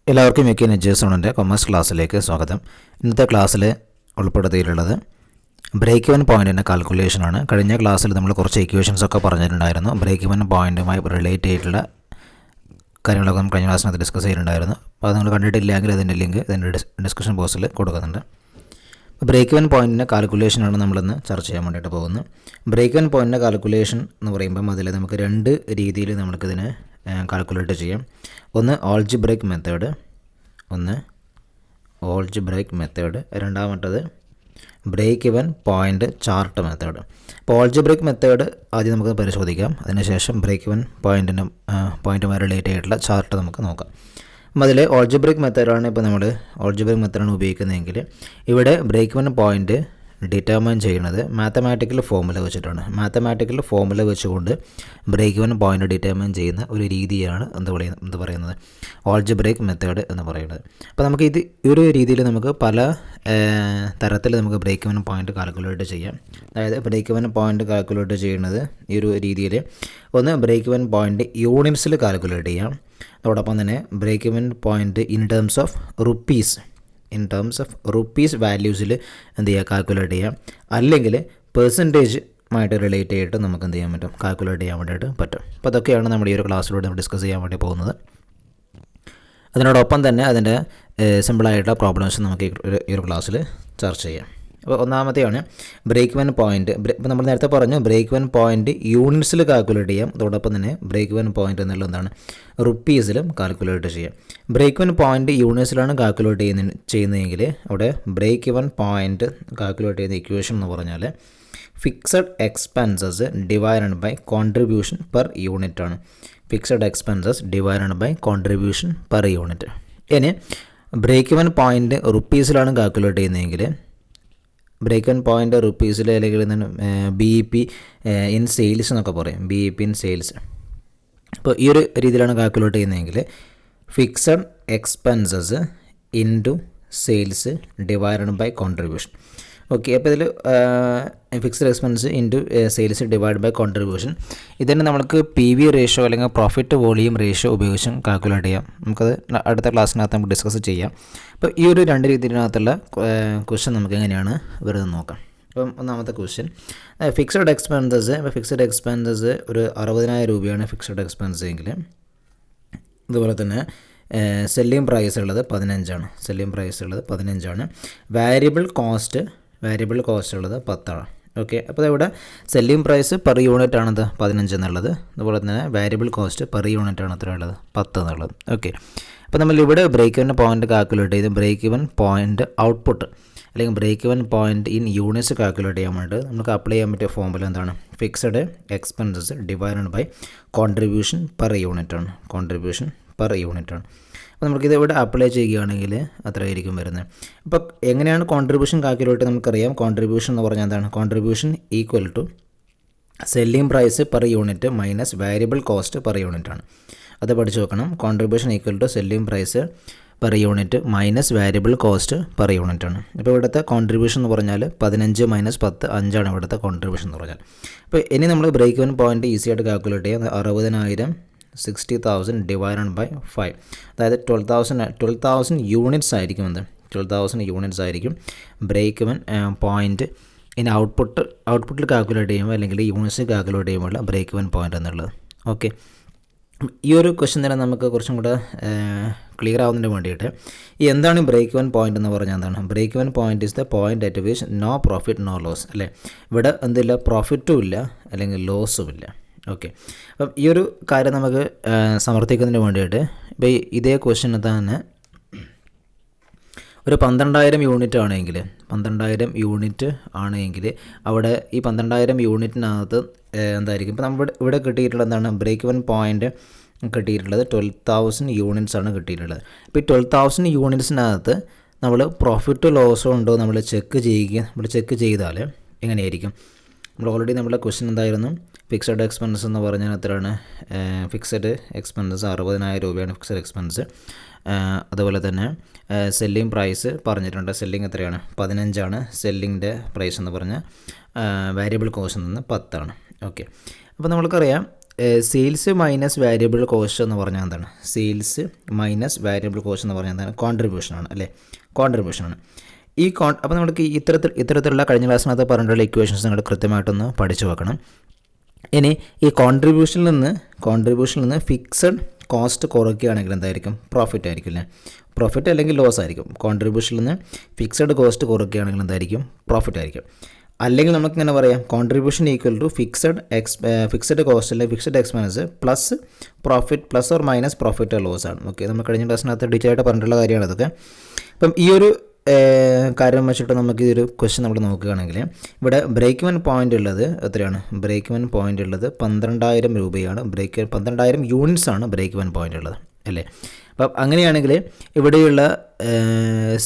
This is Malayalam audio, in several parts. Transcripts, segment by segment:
എല്ലാവർക്കും മിക്ക എഡ്യൂക്കേഷൻ്റെ കൊമേഴ്സ് ക്ലാസ്സിലേക്ക് സ്വാഗതം. ഇന്നത്തെ ക്ലാസ്സിൽ ഉൾപ്പെടുത്തിയിട്ടുള്ളത് ബ്രേക്ക് ഇവൻ പോയിൻറ്റിൻ്റെ കാൽക്കുലേഷനാണ്. കഴിഞ്ഞ ക്ലാസ്സിൽ നമ്മൾ കുറച്ച് ഇക്വേഷൻസ് ഒക്കെ പറഞ്ഞിട്ടുണ്ടായിരുന്നു. ബ്രേക്ക് ഇവൻ പോയിൻറ്റുമായി റിലേറ്റ് ചെയ്തിട്ടുള്ള കാര്യങ്ങളൊക്കെ നമ്മൾ കഴിഞ്ഞ ക്ലാസ്സിനകത്ത് ഡിസ്കസ് ചെയ്തിട്ടുണ്ടായിരുന്നു. അപ്പോൾ അത് നിങ്ങൾ കണ്ടിട്ടില്ലെങ്കിൽ അതിൻ്റെ ലിങ്ക് ഇതിൻ്റെ ഡിസ്ക്രിപ്ഷൻ ബോക്സിൽ കൊടുക്കുന്നുണ്ട്. ബ്രേക്ക് ഇവൻ പോയിൻറ്റിൻ്റെ കാൽക്കുലേഷനാണ് നമ്മളിന്ന് ചർച്ച ചെയ്യാൻ വേണ്ടിയിട്ട് പോകുന്നത്. ബ്രേക്ക് ഇവൻ പോയിൻറ്റിൻ്റെ കാൽക്കുലേഷൻ എന്ന് പറയുമ്പം അതിൽ നമുക്ക് രണ്ട് രീതിയിൽ നമുക്കിതിനെ കാൽക്കുലേറ്റ് ചെയ്യാം. ഒന്ന് ഓൾജിബ്രേക്ക് മെത്തേഡ്, രണ്ടാമത്തത് break even point chart method. അപ്പോൾ ഓൾജിബ്രേക്ക് മെത്തേഡ് ആദ്യം നമുക്ക് പരിശോധിക്കാം. അതിനുശേഷം ബ്രേക്ക് ഇവൻ പോയിൻറ്റുമായി റിലേറ്റ് ചെയ്തിട്ടുള്ള ചാർട്ട് നമുക്ക് നോക്കാം. അപ്പോൾ അതിൽ ഓൾജിബ്രേക്ക് മെത്തേഡാണ് ഉപയോഗിക്കുന്നതെങ്കിൽ ഇവിടെ ബ്രേക്ക് ഇവൻ പോയിൻ്റ് ഡിറ്റർമൈൻ ചെയ്യുന്നത് മാത്തമാറ്റിക്കൽ ഫോർമുല വെച്ചിട്ടാണ്. മാത്തമാറ്റിക്കൽ ഫോർമുല വെച്ചുകൊണ്ട് ബ്രേക്ക് ഇവൻ പോയിൻ്റ് ഡിറ്റർമൈൻ ചെയ്യുന്ന ഒരു രീതിയാണ് എന്ത് പറയുന്നത് ഓൾജിബ്രേക്ക് മെത്തേഡ് എന്ന് പറയുന്നത്. അപ്പോൾ നമുക്ക് ഈ ഒരു രീതിയിൽ നമുക്ക് പല തരത്തിൽ നമുക്ക് ബ്രേക്ക് ഇവൻ പോയിൻ്റ് കാൽക്കുലേറ്റ് ചെയ്യാം. അതായത് ബ്രേക്ക് ഇവൻ പോയിൻ്റ് കാൽക്കുലേറ്റ് ചെയ്യുന്നത് ഈ ഒരു രീതിയിൽ ഒന്ന് ബ്രേക്ക് ഇവൻ പോയിൻ്റ് യൂണിറ്റ്സിൽ കാൽക്കുലേറ്റ് ചെയ്യാം. അതോടൊപ്പം തന്നെ break even point in terms of rupees വാല്യൂസിൽ എന്ത് ചെയ്യുക കാൽക്കുലേറ്റ് ചെയ്യാം. അല്ലെങ്കിൽ പെർസെൻറ്റേജുമായിട്ട് റിലേറ്റ് ചെയ്തിട്ട് നമുക്ക് എന്ത് ചെയ്യാൻ പറ്റും കാൽക്കുലേറ്റ് ചെയ്യാൻ വേണ്ടിയിട്ട് പറ്റും. അപ്പോൾ അതൊക്കെയാണ് നമ്മുടെ ഈ ഒരു ക്ലാസ്സിലൂടെ നമ്മൾ ഡിസ്കസ് ചെയ്യാൻ വേണ്ടി പോകുന്നത്. അതിനോടൊപ്പം തന്നെ അതിൻ്റെ സിമ്പിളായിട്ടുള്ള പ്രോബ്ലംസ് നമുക്ക് ഈ ഒരു ക്ലാസ്സിൽ ചർച്ച ചെയ്യാം. അപ്പോൾ ഒന്നാമത്തെയാണ് ബ്രേക്ക് ഇവൻ പോയിൻ്റ്. ഇപ്പോൾ നമ്മൾ നേരത്തെ പറഞ്ഞു ബ്രേക്ക് ഇവൻ പോയിൻ്റ് യൂണിറ്റ്സിൽ കാൽക്കുലേറ്റ് ചെയ്യാം. അതോടൊപ്പം തന്നെ ബ്രേക്ക് ഇവൻ പോയിൻ്റ് എന്നുള്ളത് എന്താണ് റുപ്പീസിലും കാൽക്കുലേറ്റ് ചെയ്യാം. ബ്രേക്ക് ഇവൻ പോയിൻ്റ് യൂണിറ്റ്സിലാണ് കാൽക്കുലേറ്റ് ചെയ്യുന്നതെങ്കിൽ അവിടെ ബ്രേക്ക് ഇവൻ പോയിൻ്റ് കാൽക്കുലേറ്റ് ചെയ്യുന്ന ഇക്വേഷൻ എന്ന് പറഞ്ഞാൽ fixed expenses divided by contribution per unit ആണ്. Fixed expenses divided by contribution per unit. ഇനി ബ്രേക്ക് ഇവൻ പോയിൻ്റ് റുപ്പീസിലാണ് കാൽക്കുലേറ്റ് ചെയ്യുന്നതെങ്കിൽ ബ്രേക്ക് ഇവൻ പോയിൻ്റ് റുപ്പീസിൽ അല്ലെങ്കിൽ BEP ഇൻ സെയിൽസ് എന്നൊക്കെ പറയും. BEP in sales. അപ്പോൾ ഈ ഒരു രീതിയിലാണ് കാൽക്കുലേറ്റ് ചെയ്യുന്നതെങ്കിൽ fixed expenses into sales divided by contribution. Okay, അപ്പോൾ ഇതിൽ fixed expense into sales divide by contribution. ഇതിന് നമുക്ക് PV റേഷ്യോ അല്ലെങ്കിൽ പ്രോഫിറ്റ് വോളിയം റേഷ്യോ ഉപയോഗിച്ചും കാൽക്കുലേറ്റ് ചെയ്യാം. നമുക്കത് അടുത്ത ക്ലാസ്സിനകത്ത് നമുക്ക് ഡിസ്കസ് ചെയ്യാം. അപ്പോൾ ഈ ഒരു രണ്ട് രീതിയിനകത്തുള്ള ക്വസ്റ്റ്യൻ നമുക്ക് എങ്ങനെയാണ് വെറുതെ നോക്കാം. അപ്പം ഒന്നാമത്തെ ക്വസ്റ്റ്യൻ ഫിക്സഡ് എക്സ്പെൻസസ്. ഇപ്പോൾ ഫിക്സഡ് എക്സ്പെൻസസ് ഒരു 60,000 രൂപയാണ് ഫിക്സഡ് എക്സ്പെൻസ് എങ്കിൽ. അതുപോലെ തന്നെ സെല്ലിംഗ് പ്രൈസ് ഉള്ളത് 15ആണ്. വാരിയബിൾ കോസ്റ്റ് ഉള്ളത് 10 ആണ്. ഓക്കെ, അപ്പോൾ ഇവിടെ സെല്ലിംഗ് പ്രൈസ് പെർ യൂണിറ്റ് ആണത് 15 എന്നുള്ളത്. അതുപോലെ തന്നെ വാരിയബിൾ കോസ്റ്റ് പെർ യൂണിറ്റ് ആണ് എത്ര ഉള്ളത് 10 എന്നുള്ളത്. ഓക്കെ, അപ്പോൾ നമ്മളിവിടെ ബ്രേക്ക് ഇവൻ പോയിൻ്റ് കാൽക്കുലേറ്റ് ചെയ്ത് ബ്രേക്ക് ഇവൻ പോയിൻ്റ് ഔട്ട്പുട്ട് അല്ലെങ്കിൽ break even point in units calculate ചെയ്യാൻ വേണ്ടി നമുക്ക് അപ്ലൈ ചെയ്യാൻ പറ്റിയ ഫോർമുല എന്താണ് fixed expenses divided by contribution per unit ആണ്. അപ്പോൾ നമുക്കിത് ഇവിടെ അപ്ലൈ ചെയ്യുകയാണെങ്കിൽ അത്രയായിരിക്കും വരുന്നത്. അപ്പോൾ എങ്ങനെയാണ് കോൺട്രിബ്യൂഷൻ കാൽക്കുലേറ്റ് നമുക്കറിയാം. കോൺട്രിബ്യൂഷൻ എന്ന് പറഞ്ഞാൽ എന്താണ് contribution equal to selling price per unit minus variable cost per unit ആണ്. അത് പഠിച്ചു വെക്കണം. Contribution equal to selling price per unit minus variable cost per unit ആണ്. ഇപ്പോൾ ഇവിടുത്തെ കോൺട്രിബ്യൂഷൻ എന്ന് പറഞ്ഞാൽ 15 മൈനസ് 10 5 ഇവിടുത്തെ കോൺട്രിബ്യൂഷൻ എന്ന് പറഞ്ഞാൽ. അപ്പോൾ ഇനി നമ്മൾ ബ്രേക്ക് ഇവൻ പോയിൻ്റ് ഈസി ആയിട്ട് കാൽക്കുലേറ്റ് ചെയ്യാം. 60,000 60,000 ഡിവൈഡഡ് ബൈ 5, അതായത് 12,000 യൂണിറ്റ്സ് ആയിരിക്കും. 12,000 യൂണിറ്റ്സ് ആയിരിക്കും ബ്രേക്ക് ഇവൻ പോയിൻ്റ് ഇനി ഔട്ട്പുട്ടിൽ കാൽക്കുലേറ്റ് ചെയ്യുമ്പോൾ അല്ലെങ്കിൽ യൂണിറ്റ്സ് കാൽക്കുലേറ്റ് ചെയ്യുമ്പോൾ ബ്രേക്ക് ഇവൻ പോയിൻ്റ് എന്നുള്ളത്. ഓക്കെ, ഈ ഒരു ക്വസ്റ്റ്യൻ തന്നെ നമുക്ക് കുറച്ചും കൂടെ ക്ലിയർ ആവുന്നതിന് വേണ്ടിയിട്ട് എന്താണ് ബ്രേക്ക് ഇവൻ പോയിൻ്റ് എന്ന് പറഞ്ഞാൽ എന്താണ് break even point is the point at which no profit no loss. അല്ലേ, ഇവിടെ എന്തില്ല പ്രോഫിറ്റും ഇല്ല അല്ലെങ്കിൽ ലോസും ഇല്ല. ഓക്കെ, അപ്പം ഈ ഒരു കാര്യം നമുക്ക് സമർത്ഥിക്കുന്നതിന് വേണ്ടിയിട്ട് ഇപ്പോൾ ഇതേ ക്വസ്റ്റ്യന് തന്നെ ഒരു 12,000 യൂണിറ്റ് ആണെങ്കിൽ അവിടെ ഈ 12,000 യൂണിറ്റിനകത്ത് എന്തായിരിക്കും ഇപ്പോൾ നമ്മൾ ഇവിടെ കിട്ടിയിട്ടുള്ളത് എന്താണ് ബ്രേക്ക് ഇവൻ പോയിൻ്റ് കിട്ടിയിട്ടുള്ളത് 12,000 യൂണിറ്റ്സ് ആണ് കിട്ടിയിട്ടുള്ളത്. ഇപ്പോൾ ഈ 12,000 യൂണിറ്റ്സിനകത്ത് നമ്മൾ പ്രോഫിറ്റ് ലോസോ ഉണ്ടോ നമ്മൾ ചെക്ക് ചെയ്താൽ എങ്ങനെയായിരിക്കും. നമ്മൾ ഓൾറെഡി നമ്മുടെ ക്വസ്റ്റ്യൻ എന്തായിരുന്നു ഫിക്സഡ് എക്സ്പെൻസ് എന്ന് പറഞ്ഞാൽ എത്രയാണ് ഫിക്സഡ് എക്സ്പെൻസസ് 60,000 രൂപയാണ് ഫിക്സഡ് എക്സ്പെൻസ്. അതുപോലെ തന്നെ സെല്ലിംഗ് പ്രൈസ് പറഞ്ഞിട്ടുണ്ട്. സെല്ലിംഗ് എത്രയാണ് 15 ആണ് സെല്ലിങ്ങിൻ്റെ പ്രൈസ് എന്ന് പറഞ്ഞാൽ വാരിയബിൾ കോസ്റ്റ് നിന്ന് 10 ആണ്. ഓക്കെ, അപ്പോൾ നമ്മൾക്കറിയാം സെയിൽസ് മൈനസ് വാരിയബിൾ കോസ്റ്റ് എന്ന് പറഞ്ഞാൽ എന്താണ്? സെയിൽസ് മൈനസ് വാരിയബിൾ കോസ്റ്റ് എന്ന് പറഞ്ഞാൽ എന്താണ്? കോൺട്രിബ്യൂഷനാണ് അല്ലേ? കോൺട്രിബ്യൂഷനാണ്. അപ്പോൾ നമുക്ക് ഇത്തരത്തിലുള്ള കഴിഞ്ഞ ക്ലാസ്സിനകത്ത് പറഞ്ഞിട്ടുള്ള ഇക്വേഷൻസ് നിങ്ങൾ കൃത്യമായിട്ടൊന്ന് പഠിച്ചു വെക്കണം. ഇനി ഈ കോൺട്രിബ്യൂഷനിൽ നിന്ന് ഫിക്സഡ് കോസ്റ്റ് കുറയ്ക്കുകയാണെങ്കിൽ എന്തായിരിക്കും? പ്രോഫിറ്റ് ആയിരിക്കും അല്ലേ? പ്രോഫിറ്റ് അല്ലെങ്കിൽ ലോസ് ആയിരിക്കും. കോൺട്രിബ്യൂഷനിൽ നിന്ന് ഫിക്സഡ് കോസ്റ്റ് കുറയ്ക്കുകയാണെങ്കിൽ എന്തായിരിക്കും? പ്രോഫിറ്റ് ആയിരിക്കും. അല്ലെങ്കിൽ നമുക്കിങ്ങനെ പറയാം, contribution equal to fixed cost അല്ലെങ്കിൽ fixed expense plus profit plus or minus profit loss ആണ്. ഓക്കെ, നമ്മൾ കഴിഞ്ഞ ക്ലാസ്സിനകത്ത് ഡീറ്റെയിൽ ആയിട്ട് പറഞ്ഞിട്ടുള്ള കാര്യമാണ് ഇതൊക്കെ. അപ്പം ഈ ഒരു കാര്യം വെച്ചിട്ട് നമുക്ക് ഈ ഒരു ക്വസ്റ്റ്യൻ നമ്മൾ നോക്കുകയാണെങ്കിൽ ഇവിടെ ബ്രേക്ക് ഇവൻ പോയിൻ്റ് ഉള്ളത് എത്രയാണ്? ബ്രേക്ക് ഇവൻ പോയിൻ്റ് ഉള്ളത് 12,000 രൂപയാണ്. 12,000 യൂണിറ്റ്സ് ആണ് ബ്രേക്ക് ഇവൻ പോയിൻ്റ് ഉള്ളത് അല്ലേ? അപ്പം അങ്ങനെയാണെങ്കിൽ ഇവിടെയുള്ള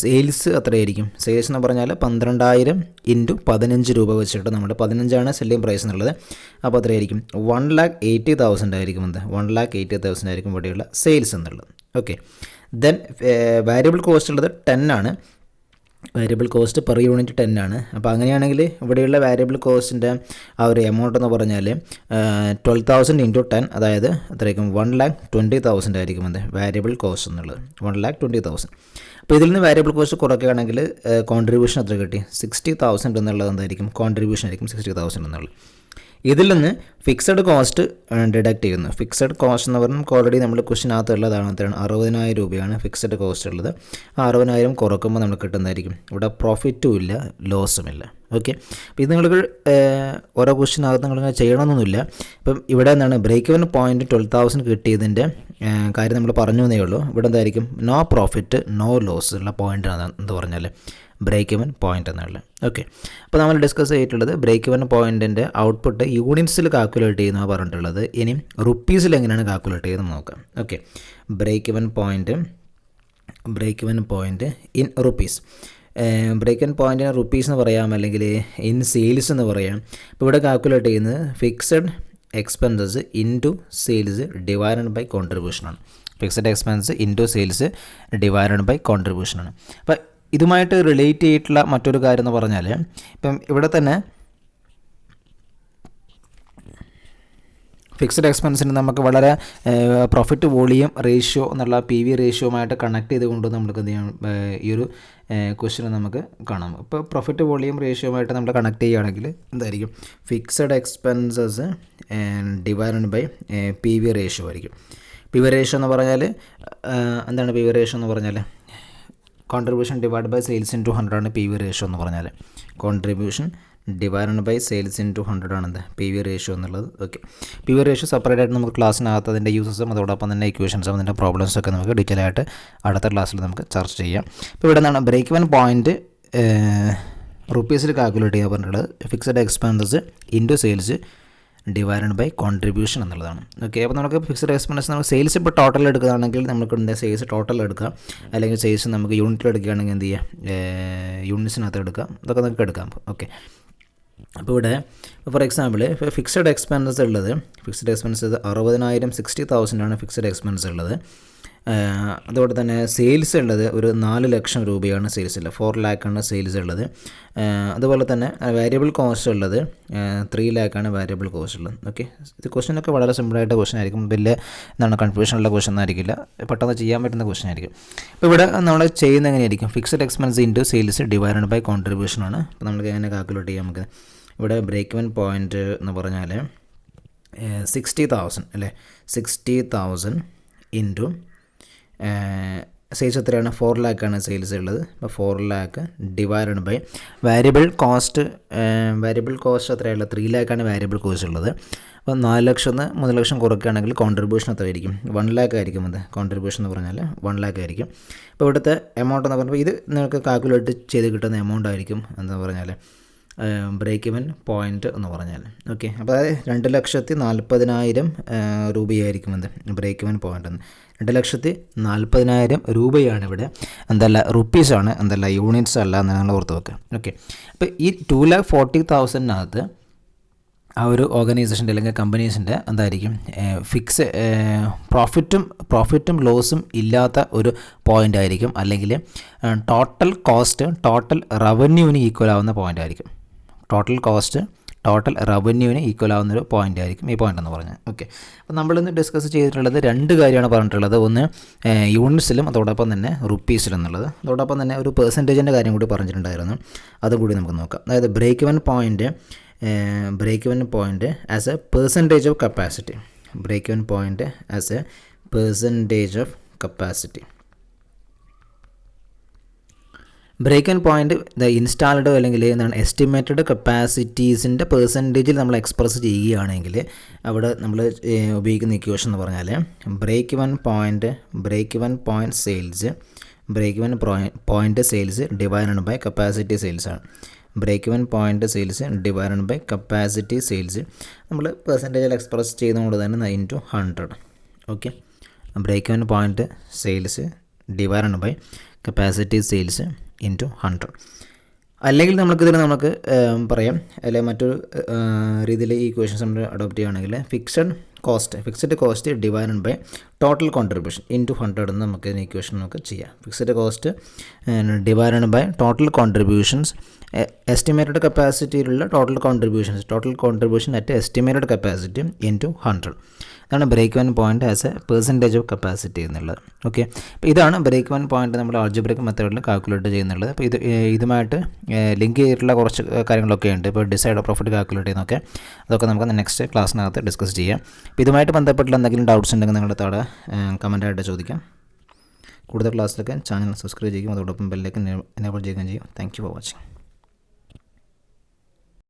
സെയിൽസ് എത്രയായിരിക്കും? സെയിൽസ് എന്ന് പറഞ്ഞാൽ 12,000 ഇൻറ്റു 15 രൂപ വെച്ചിട്ട് നമ്മുടെ 15 സെല്ലിംഗ് പ്രൈസ് എന്നുള്ളത്. അപ്പോൾ എത്രയായിരിക്കും? 1,80,000 ആയിരിക്കും. 1,80,000 ആയിരിക്കും ഇവിടെയുള്ള സെയിൽസ് എന്നുള്ളത്. ഓക്കെ, ദെൻ വാരിയബിൾ കോസ്റ്റ് ഉള്ളത് 10 ആണ്. വേരിയബിൾ കോസ്റ്റ് പെർ യൂണിറ്റ് 10 ആണ്. അപ്പോൾ അങ്ങനെയാണെങ്കിൽ ഇവിടെയുള്ള വാരിയബിൾ കോസ്റ്റിൻ്റെ ആ ഒരു എമൗണ്ട് എന്ന് പറഞ്ഞാൽ 12,000 ഇൻറ്റു 10, അതായത് എത്രയായിരിക്കും? 1,20,000 ആയിരിക്കും വാരിയബിൾ കോസ്റ്റ് എന്നുള്ളത്. 1,20,000. അപ്പോൾ ഇതിൽ നിന്ന് വാരിയബിൾ കോസ്റ്റ് കുറയ്ക്കുകയാണെങ്കിൽ കോൺട്രിബ്യൂഷൻ എത്ര കിട്ടി? 60,000 എന്നുള്ളത് എന്തായിരിക്കും? കോൺട്രിബ്യൂഷൻ ആയിരിക്കും 60,000 എന്നുള്ളത്. ഇതിൽ നിന്ന് ഫിക്സഡ് കോസ്റ്റ് ഡിഡക്റ്റ് ചെയ്യുന്നു. ഫിക്സഡ് കോസ്റ്റ് എന്ന് പറഞ്ഞാൽ നമുക്ക് ഓൾറെഡി നമ്മൾ ക്വസ്റ്റിനകത്ത് ഉള്ളതാണ്. എത്രയാണ്? 60,000 രൂപയാണ് ഫിക്സഡ് കോസ്റ്റ് ഉള്ളത്. ആ 60,000 കുറക്കുമ്പോൾ നമുക്ക് കിട്ടുന്നതായിരിക്കും ഇവിടെ പ്രോഫിറ്റും ഇല്ല ലോസും ഇല്ല. ഓക്കെ, അപ്പോൾ ഇത് നിങ്ങൾക്ക് ഓരോ ക്വസ്റ്റിനകത്ത് നിങ്ങൾ ചെയ്യണമെന്നൊന്നുമില്ല. ഇപ്പം ഇവിടെ എന്താണ്? ബ്രേക്ക് ഇവൻ പോയിൻറ്റ് 12,000 കിട്ടിയതിൻ്റെ കാര്യം നമ്മൾ പറഞ്ഞു എന്നേ ഉള്ളൂ. ഇവിടെ എന്തായിരിക്കും? നോ പ്രോഫിറ്റ് നോ ലോസ് ഉള്ള പോയിൻ്റാണ് എന്ന് പറഞ്ഞാൽ ബ്രേക്ക് ഇവൻ പോയിൻ്റ് എന്നുള്ളത്. ഓക്കെ, അപ്പോൾ നമ്മൾ ഡിസ്കസ് ചെയ്തിട്ടുള്ളത് ബ്രേക്ക് ഇവൻ പോയിൻറ്റിൻ്റെ ഔട്ട്പുട്ട് യൂണിറ്റ്സിൽ കാൽക്കുലേറ്റ് ചെയ്യുന്നതാണ് പറഞ്ഞിട്ടുള്ളത്. ഇനി റുപ്പീസിൽ എങ്ങനെയാണ് കാൽക്കുലേറ്റ് ചെയ്യുന്നത് നോക്കാം. Okay, break even point in rupees. Break even പോയിൻറ്റിന് റുപ്പീസ് എന്ന് പറയാം, അല്ലെങ്കിൽ ഇൻ സെയിൽസ് എന്ന് പറയാം. ഇപ്പോൾ ഇവിടെ കാൽക്കുലേറ്റ് ചെയ്യുന്നത് fixed expenses into sales divided by കോൺട്രിബ്യൂഷനാണ്. Fixed expense into sales divided by കോൺട്രിബ്യൂഷനാണ്. അപ്പോൾ ഇതുമായിട്ട് റിലേറ്റ് ചെയ്തിട്ടുള്ള മറ്റൊരു കാര്യം എന്ന് പറഞ്ഞാൽ ഇപ്പം ഇവിടെ തന്നെ ഫിക്സഡ് എക്സ്പെൻസിന് നമുക്ക് വളരെ പ്രോഫിറ്റ് വോളിയം റേഷ്യോ എന്നുള്ള PV റേഷ്യോയുമായിട്ട് കണക്ട് ചെയ്തുകൊണ്ട് നമുക്ക് എന്ത് ചെയ്യാം? ഈ ഒരു ക്വസ്റ്റ്യൻ നമുക്ക് കാണാം. ഇപ്പോൾ പ്രോഫിറ്റ് വോളിയം റേഷ്യോയുമായിട്ട് നമ്മൾ കണക്ട് ചെയ്യുകയാണെങ്കിൽ എന്തായിരിക്കും? Fixed expenses divided by PV ratio ആയിരിക്കും. PV റേഷ്യോ എന്ന് പറഞ്ഞാൽ എന്താണ്? PV റേഷ്യോ എന്ന് പറഞ്ഞാൽ contribution divide by sales into 100 ആണ് PV റേഷ്യോ എന്ന് പറഞ്ഞാൽ. Contribution divided by sales into 100 ആണ് PV റേഷ്യോ എന്നുള്ളത്. ഓക്കെ, PV റേഷ്യോ സെപ്പറേറ്റ് ആയിട്ട് നമുക്ക് ക്ലാസ്സിനകത്ത് അതിൻ്റെ യൂസസും അതോടൊപ്പം തന്നെ ഇക്വേഷൻസും അതിൻ്റെ പ്രോബ്ലംസൊക്കെ നമുക്ക് ഡീറ്റെയിൽ ആയിട്ട് അടുത്ത ക്ലാസ്സിൽ നമുക്ക് ചർച്ച ചെയ്യാം. ഇപ്പോൾ ഇവിടെ എന്താണ്? ബ്രേക്ക് ഇവൻ പോയിൻറ്റ് റുപ്പീസിൽ കാൽക്കുലേറ്റ് ചെയ്യാൻ പറഞ്ഞിട്ടുള്ളത് fixed expenses into sales divided by contribution എന്നുള്ളതാണ്. ഓക്കെ, അപ്പോൾ നമുക്ക് ഫിക്സഡ് എക്സ്പെൻസ് നമുക്ക് സെയിൽസ് ഇപ്പോൾ ടോട്ടൽ എടുക്കുകയാണെങ്കിൽ നമുക്ക് എന്താ സെയിൽസ് ടോട്ടൽ എടുക്കാം, അല്ലെങ്കിൽ സെയിൽസ് നമുക്ക് യൂണിറ്റിൽ എടുക്കുകയാണെങ്കിൽ എന്ത് ചെയ്യുക? യൂണിറ്റ്സിനകത്ത് എടുക്കാം. ഇതൊക്കെ നമുക്ക് എടുക്കാം. ഓക്കെ, അപ്പോൾ ഇവിടെ ഫോർ എക്സാമ്പിൾ ഫിക്സഡ് എക്സ്പെൻസസ് ഉള്ളത് 60,000 60,000 ആണ് ഫിക്സഡ് എക്സ്പെൻസ് ഉള്ളത്. അതുപോലെ തന്നെ സെയിൽസ് ഉള്ളത് ഒരു 4 ലക്ഷം രൂപയാണ് സെയിൽസ് ഉള്ളത്. 4 ലാക്കാണ് സെയിൽസ് ഉള്ളത്. അതുപോലെ തന്നെ വാരിയബിൾ കോസ്റ്റ് ഉള്ളത് 3 ലാക്കാണ് വാരിയബിൾ കോസ്റ്റ് ഉള്ളത്. ഓക്കെ, ഇത് ക്വസ്റ്റ്യനൊക്കെ വളരെ സിമ്പിളായിട്ട് ക്വസ്റ്റ്യൻ ആയിരിക്കും. വലിയ കൺഫ്യൂഷനുള്ള ക്വസ്റ്റ്യൻ ആയിരിക്കില്ല, പെട്ടെന്ന് ചെയ്യാൻ പറ്റുന്ന ക്വസ്റ്റ്യൻ ആയിരിക്കും. അപ്പോൾ ഇവിടെ നമ്മൾ ചെയ്യുന്നത് എങ്ങനെയായിരിക്കും? Fixed expense into sales divided by contribution ആണ്. അപ്പോൾ നമുക്ക് എങ്ങനെ കാൽക്കുലേറ്റ് ചെയ്യാം? നമുക്ക് ഇവിടെ ബ്രേക്ക് ഇവൻ പോയിൻറ്റ് എന്ന് പറഞ്ഞാൽ 60,000 അല്ലേ? 60,000 ഇൻറ്റു സെയിൽസ് എത്രയാണ്? 4 ലാക്കാണ് സെയിൽസ് ഉള്ളത്. അപ്പോൾ 4 lakh divided by variable cost എത്രയാണ്? 3 ലാക്കാണ് വാരിയബിൾ കോസ്റ്റ് ഉള്ളത്. അപ്പോൾ 4 ലക്ഷം 3 ലക്ഷം കുറയ്ക്കുകയാണെങ്കിൽ കോൺട്രിബ്യൂഷൻ എത്രയായിരിക്കും? 1 ലാക്ക് ആയിരിക്കും. കോൺട്രിബ്യൂഷൻ എന്ന് പറഞ്ഞാൽ 1 ലാക്ക് ആയിരിക്കും. അപ്പോൾ ഇവിടുത്തെ എമൗണ്ട് എന്ന് പറഞ്ഞാൽ ഇത് നിങ്ങൾക്ക് കാൽക്കുലേറ്റ് ചെയ്ത് കിട്ടുന്ന എമൗണ്ട് ആയിരിക്കും എന്ന് പറഞ്ഞാൽ ബ്രേക്ക് ഇവൻ പോയിൻ്റ് എന്ന് പറഞ്ഞാൽ. ഓക്കെ, അപ്പോൾ അതായത് 2,40,000 രൂപയായിരിക്കും ബ്രേക്ക് ഇവൻ പോയിൻ്റ് എന്ന്. 2,40,000 രൂപയാണ് ഇവിടെ. എന്തല്ല റുപ്പീസാണ്, എന്തല്ല യൂണിറ്റ്സ് അല്ല എന്ന് നിങ്ങൾ ഓർത്ത് വെക്കുക. ഓക്കെ, അപ്പോൾ ഈ 2,40,000 ആ ഒരു ഓർഗനൈസേഷൻ്റെ അല്ലെങ്കിൽ കമ്പനീസിൻ്റെ എന്തായിരിക്കും? പ്രോഫിറ്റും ലോസും ഇല്ലാത്ത ഒരു പോയിൻ്റ് ആയിരിക്കും, അല്ലെങ്കിൽ ടോട്ടൽ കോസ്റ്റ് ടോട്ടൽ റവന്യൂവിന് ഈക്വൽ ആവുന്ന പോയിൻ്റ് ആയിരിക്കും. ടോട്ടൽ കോസ്റ്റ് ടോട്ടൽ റവന്യൂവിന് ഈക്വൽ ആവുന്നൊരു പോയിൻ്റ് ആയിരിക്കും ഈ പോയിൻ്റ് എന്ന് പറഞ്ഞാൽ. ഓക്കെ, അപ്പോൾ നമ്മളിന്ന് ഡിസ്കസ് ചെയ്തിട്ടുള്ളത് 2 കാര്യമാണ് പറഞ്ഞിട്ടുള്ളത്. ഒന്ന് യൂണിറ്റ്സിലും അതോടൊപ്പം തന്നെ റുപ്പീസിലും എന്നുള്ളത്. അതോടൊപ്പം തന്നെ ഒരു പെർസെൻറ്റേജിൻ്റെ കാര്യം കൂടി പറഞ്ഞിട്ടുണ്ടായിരുന്നു, അതും കൂടി നമുക്ക് നോക്കാം. അതായത് break even point as a percentage of capacity. Break even point as a percentage of capacity. Break even point installed അല്ലെങ്കിൽ എന്താണ് എസ്റ്റിമേറ്റഡ് കപ്പാസിറ്റീസിൻ്റെ പെർസെൻറ്റേജിൽ നമ്മൾ എക്സ്പ്രസ് ചെയ്യുകയാണെങ്കിൽ അവിടെ നമ്മൾ ഉപയോഗിക്കുന്ന ഇക്വേഷൻ എന്ന് പറഞ്ഞാൽ break even point sales divided by capacity sales ആണ്. Break even point sales divided by capacity sales നമ്മൾ പെർസെൻറ്റേജിൽ എക്സ്പ്രസ് ചെയ്യുന്നതുകൊണ്ട് തന്നെ 9/100. Okay, break even point sales divided by capacity sales into 100. അല്ലെങ്കിൽ നമുക്ക് പറയാം, അല്ലെങ്കിൽ മറ്റൊരു രീതിയിൽ ഈ ഇക്വേഷൻസ് നമ്മൾ അഡോപ്റ്റ് ചെയ്യുകയാണെങ്കിൽ fixed cost divided by total contribution into 100 എന്ന് നമുക്ക് ഇക്വേഷൻ നമുക്ക് ചെയ്യാം. Fixed cost divided by total contributions estimated കപ്പാസിറ്റിയിലുള്ള total contribution at estimated capacity into 100. ഇതാണ് break even point as a percentage of capacity എന്നുള്ളത്. ഓക്കെ, അപ്പോൾ ഇതാണ് ബ്രേക്ക് ഇവൻ പോയിൻ്റ് നമ്മൾ ആൾജിബ്രിക് മെത്തേഡിൽ കാൽക്കുലേറ്റ് ചെയ്യുന്നുള്ളത്. അപ്പോൾ ഇതുമായിട്ട് ലിങ്ക് ചെയ്തിട്ടുള്ള കുറച്ച് കാര്യങ്ങളൊക്കെ ഉണ്ട്. ഇപ്പോൾ ഡിസൈഡ് പ്രോഫിറ്റ് കാൽക്കുലേറ്റ് ചെയ്യുന്നതൊക്കെ അതൊക്കെ നമുക്ക് നെക്സ്റ്റ് ക്ലാസ്സിനകത്ത് ഡിസ്കസ് ചെയ്യാം. അപ്പോൾ ഇതുമായിട്ട് ബന്ധപ്പെട്ടുള്ള എന്തെങ്കിലും ഡൗട്ട്സ് ഉണ്ടെങ്കിൽ നിങ്ങളുടെ താഴെ കമൻറ്റായിട്ട് ചോദിക്കാം. കൂടുതൽ ക്ലാസ്സിലൊക്കെ ചാനൽ സബ്സ്ക്രൈബ് ചെയ്യും, അതോടൊപ്പം ബെല്ലേക്ക് എനേബിൾ ചെയ്യുകയും ചെയ്യും. Thank you for watching.